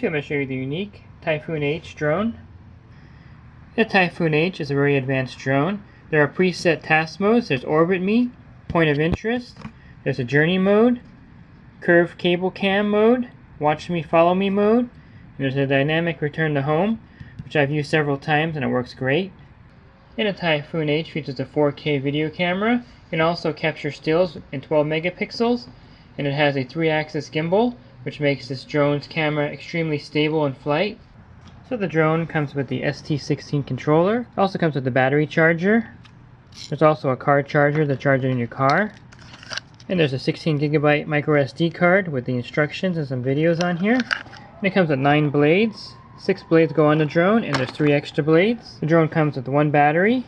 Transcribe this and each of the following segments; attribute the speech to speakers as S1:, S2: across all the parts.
S1: video I'm going to show you the Yuneec Typhoon H drone. The Typhoon H is a very advanced drone. There are preset task modes. There's Orbit Me, Point of Interest, there's a Journey mode, Curved Cable Cam mode, Watch Me Follow Me mode, and there's a Dynamic Return to Home, which I've used several times and it works great. And the Typhoon H features a 4K video camera. You can also capture stills in 12 megapixels, and it has a 3-axis gimbal, which makes this drone's camera extremely stable in flight. So the drone comes with the ST16 controller. It also comes with the battery charger. There's also a car charger to charge it in your car. And there's a 16GB micro SD card with the instructions and some videos on here. And it comes with 9 blades. 6 blades go on the drone, and there's 3 extra blades. The drone comes with 1 battery.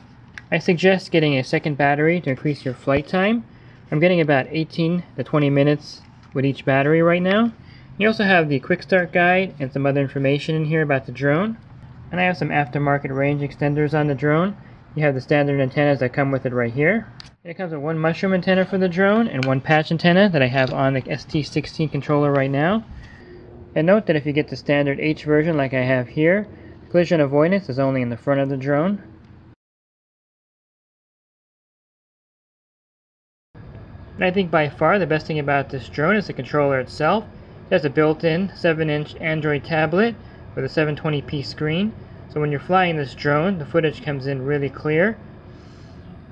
S1: I suggest getting a second battery to increase your flight time. I'm getting about 18 to 20 minutes with each battery right now. You also have the quick start guide and some other information in here about the drone. And I have some aftermarket range extenders on the drone. You have the standard antennas that come with it right here. And it comes with 1 mushroom antenna for the drone and 1 patch antenna that I have on the ST16 controller right now. And note that if you get the standard H version like I have here, collision avoidance is only in the front of the drone. And I think by far the best thing about this drone is the controller itself. It has a built-in 7-inch Android tablet with a 720p screen. So when you're flying this drone, the footage comes in really clear.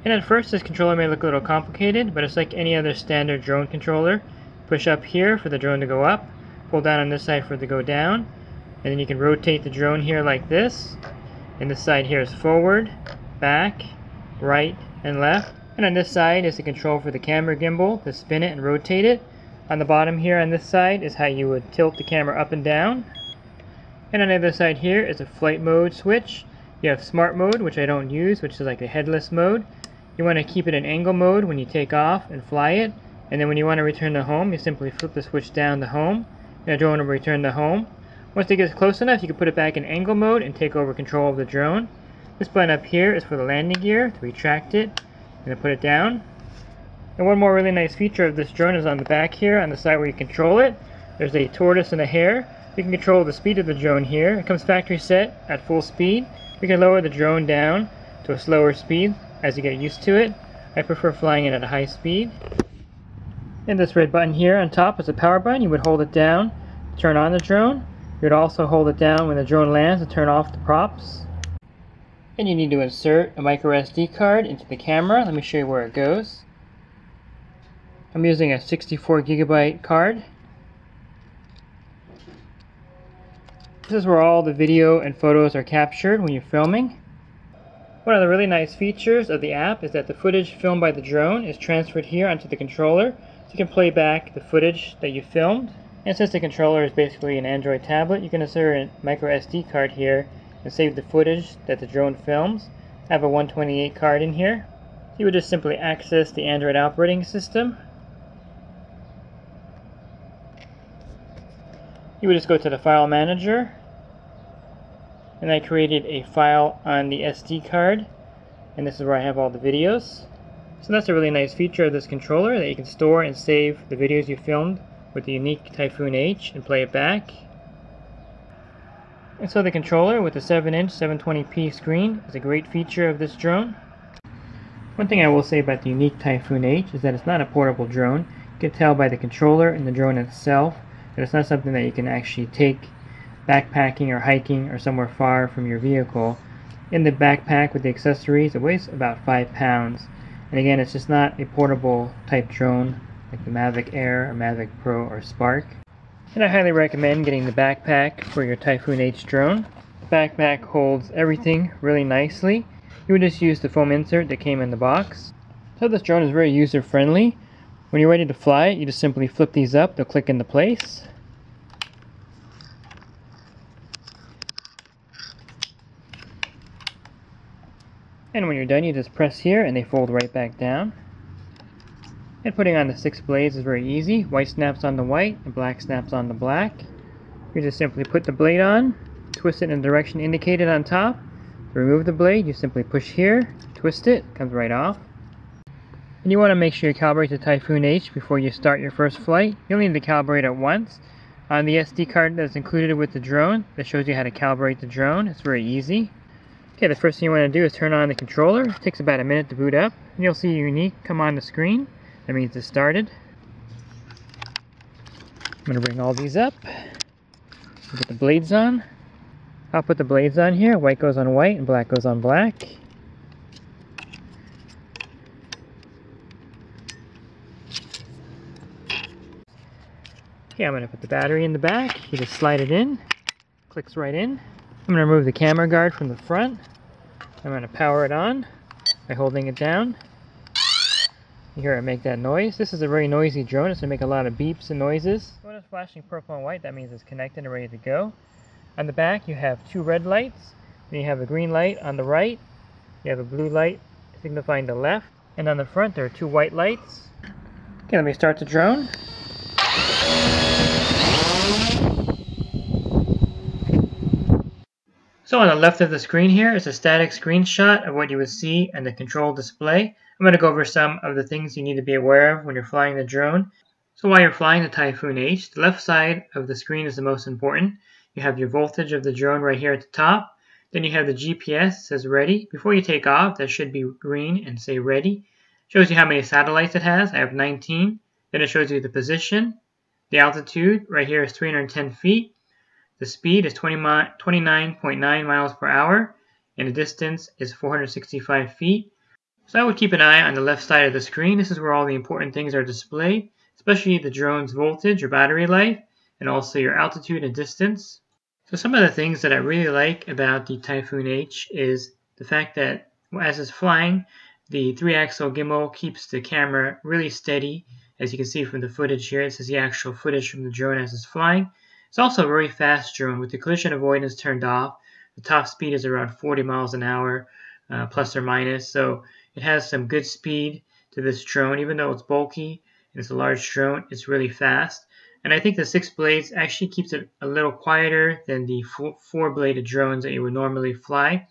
S1: And at first this controller may look a little complicated, but it's like any other standard drone controller. Push up here for the drone to go up, pull down on this side for it to go down, and then you can rotate the drone here like this. And this side here is forward, back, right, and left. And on this side is the control for the camera gimbal to spin it and rotate it. On the bottom here on this side is how you would tilt the camera up and down. And on the other side here is a flight mode switch. You have smart mode, which I don't use, which is like a headless mode. You want to keep it in angle mode when you take off and fly it. And then when you want to return to home, you simply flip the switch down to home. And the drone will return to home. Once it gets close enough, you can put it back in angle mode and take over control of the drone. This button up here is for the landing gear, to retract it and to put it down. And one more really nice feature of this drone is on the back here, on the side where you control it. There's a tortoise and a hare. You can control the speed of the drone here. It comes factory set at full speed. You can lower the drone down to a slower speed as you get used to it. I prefer flying it at a high speed. And this red button here on top is a power button. You would hold it down to turn on the drone. You would also hold it down when the drone lands to turn off the props. And you need to insert a micro SD card into the camera. Let me show you where it goes. I'm using a 64GB card. This is where all the video and photos are captured when you're filming. One of the really nice features of the app is that the footage filmed by the drone is transferred here onto the controller, so you can play back the footage that you filmed. And since the controller is basically an Android tablet, you can insert a micro SD card here and save the footage that the drone films. I have a 128 card in here. You would just simply access the Android operating system. You would just go to the file manager, and I created a file on the SD card, and this is where I have all the videos. So that's a really nice feature of this controller, that you can store and save the videos you filmed with the Yuneec Typhoon H and play it back. And so the controller with the 7-inch 720p screen is a great feature of this drone. One thing I will say about the Yuneec Typhoon H is that it's not a portable drone. You can tell by the controller and the drone itself that it's not something that you can actually take backpacking or hiking or somewhere far from your vehicle. In the backpack with the accessories, it weighs about 5 pounds. And again, it's just not a portable type drone like the Mavic Air or Mavic Pro or Spark. And I highly recommend getting the backpack for your Typhoon H drone. The backpack holds everything really nicely. You would just use the foam insert that came in the box. So this drone is very user friendly. When you're ready to fly it, you just simply flip these up, they'll click into place. And when you're done, you just press here and they fold right back down. And putting on the 6 blades is very easy. White snaps on the white and black snaps on the black. You just simply put the blade on, twist it in the direction indicated on top. To remove the blade, you simply push here, twist it, comes right off. And you want to make sure you calibrate the Typhoon H before you start your first flight. You'll need to calibrate it once. On the SD card that's included with the drone, that shows you how to calibrate the drone. It's very easy. Okay, the first thing you want to do is turn on the controller. It takes about a minute to boot up, and you'll see Yuneec come on the screen. That means it's started. I'm going to bring all these up. Put the blades on. I'll put the blades on here. White goes on white and black goes on black. Okay, I'm going to put the battery in the back. You just slide it in. Clicks right in. I'm going to remove the camera guard from the front. I'm going to power it on by holding it down. You hear it make that noise. This is a very noisy drone. It's going to make a lot of beeps and noises. When it's flashing purple and white, that means it's connected and ready to go. On the back, you have two red lights. Then you have a green light on the right. You have a blue light signifying the left. And on the front, there are two white lights. Okay, let me start the drone. So on the left of the screen here is a static screenshot of what you would see in the control display. I'm going to go over some of the things you need to be aware of when you're flying the drone. So while you're flying the Typhoon H, the left side of the screen is the most important. You have your voltage of the drone right here at the top. Then you have the GPS, it says ready. Before you take off, that should be green and say ready. Shows you how many satellites it has. I have 19. Then it shows you the position. The altitude right here is 310 feet. The speed is 29.9 miles per hour, and the distance is 465 feet. So I would keep an eye on the left side of the screen. This is where all the important things are displayed, especially the drone's voltage or battery life, and also your altitude and distance. So some of the things that I really like about the Typhoon H is the fact that as it's flying, the 3-axle gimbal keeps the camera really steady. As you can see from the footage here, this is the actual footage from the drone as it's flying. It's also a very fast drone with the collision avoidance turned off. The top speed is around 40 miles an hour, plus or minus. So it has some good speed to this drone. Even though it's bulky and it's a large drone, it's really fast. And I think the 6 blades actually keeps it a little quieter than the 4-bladed drones that you would normally fly.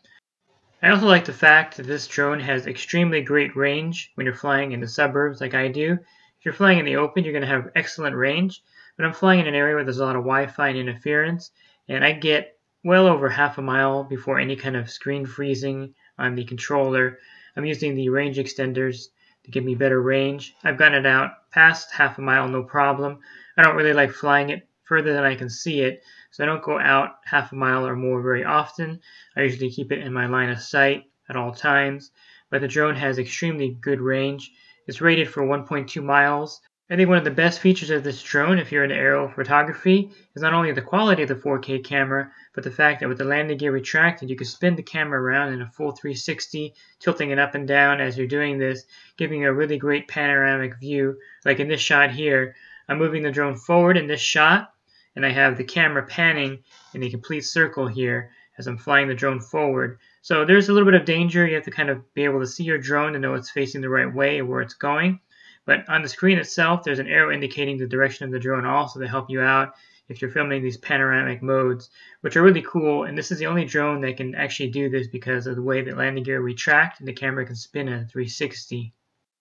S1: I also like the fact that this drone has extremely great range when you're flying in the suburbs like I do. If you're flying in the open, you're going to have excellent range. But I'm flying in an area where there's a lot of Wi-Fi and interference, and I get well over half a mile before any kind of screen freezing on the controller. I'm using the range extenders to give me better range. I've gotten it out past half a mile, no problem. I don't really like flying it further than I can see it, so I don't go out half a mile or more very often. I usually keep it in my line of sight at all times, but the drone has extremely good range. It's rated for 1.2 miles. I think one of the best features of this drone, if you're into aerial photography, is not only the quality of the 4K camera, but the fact that with the landing gear retracted, you can spin the camera around in a full 360, tilting it up and down as you're doing this, giving you a really great panoramic view. Like in this shot here, I'm moving the drone forward in this shot, and I have the camera panning in a complete circle here as I'm flying the drone forward. So there's a little bit of danger. You have to kind of be able to see your drone to know it's facing the right way and where it's going. But on the screen itself, there's an arrow indicating the direction of the drone also to help you out if you're filming these panoramic modes, which are really cool. And this is the only drone that can actually do this because of the way the landing gear retracts and the camera can spin at 360.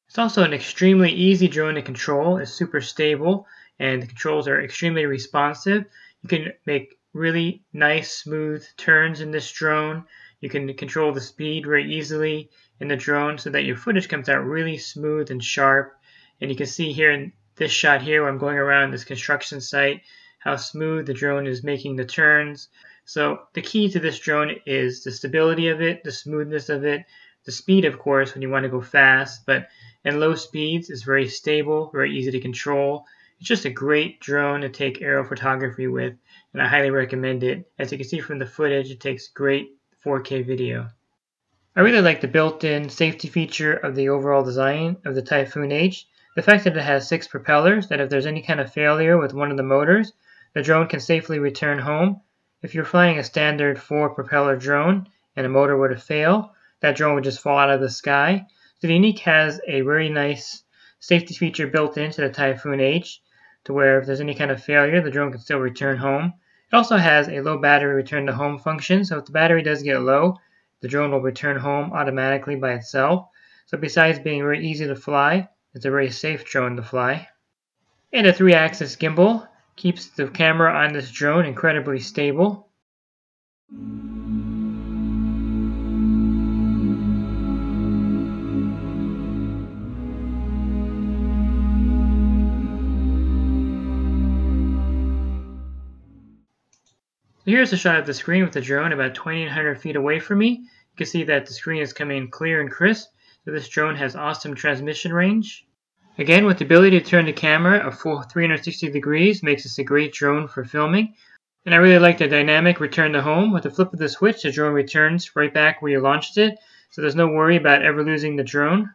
S1: It's also an extremely easy drone to control. It's super stable, and the controls are extremely responsive. You can make really nice, smooth turns in this drone. You can control the speed very easily in the drone so that your footage comes out really smooth and sharp. And you can see here in this shot here where I'm going around this construction site how smooth the drone is making the turns. So the key to this drone is the stability of it, the smoothness of it, the speed of course when you want to go fast, but in low speeds it's very stable, very easy to control. It's just a great drone to take aerial photography with, and I highly recommend it. As you can see from the footage, it takes great 4K video. I really like the built-in safety feature of the overall design of the Typhoon H. The fact that it has 6 propellers, that if there's any kind of failure with one of the motors, the drone can safely return home. If you're flying a standard 4-propeller drone and a motor were to fail, that drone would just fall out of the sky. So the Yuneec has a very nice safety feature built into the Typhoon H to where if there's any kind of failure, the drone can still return home. It also has a low battery return to home function, so if the battery does get low, the drone will return home automatically by itself. So besides being very easy to fly, it's a very safe drone to fly. And a 3-axis gimbal. Keeps the camera on this drone incredibly stable. So here's a shot of the screen with the drone about 2,800 feet away from me. You can see that the screen is coming in clear and crisp, so this drone has awesome transmission range. Again, with the ability to turn the camera a full 360 degrees makes this a great drone for filming. And I really like the dynamic return to home. With the flip of the switch, the drone returns right back where you launched it, so there's no worry about ever losing the drone.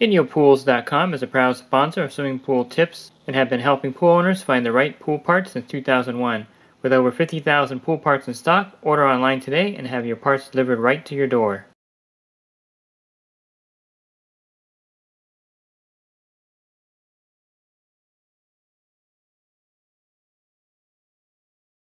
S1: InyoPools.com is a proud sponsor of swimming pool tips and have been helping pool owners find the right pool parts since 2001. With over 50,000 pool parts in stock, order online today and have your parts delivered right to your door.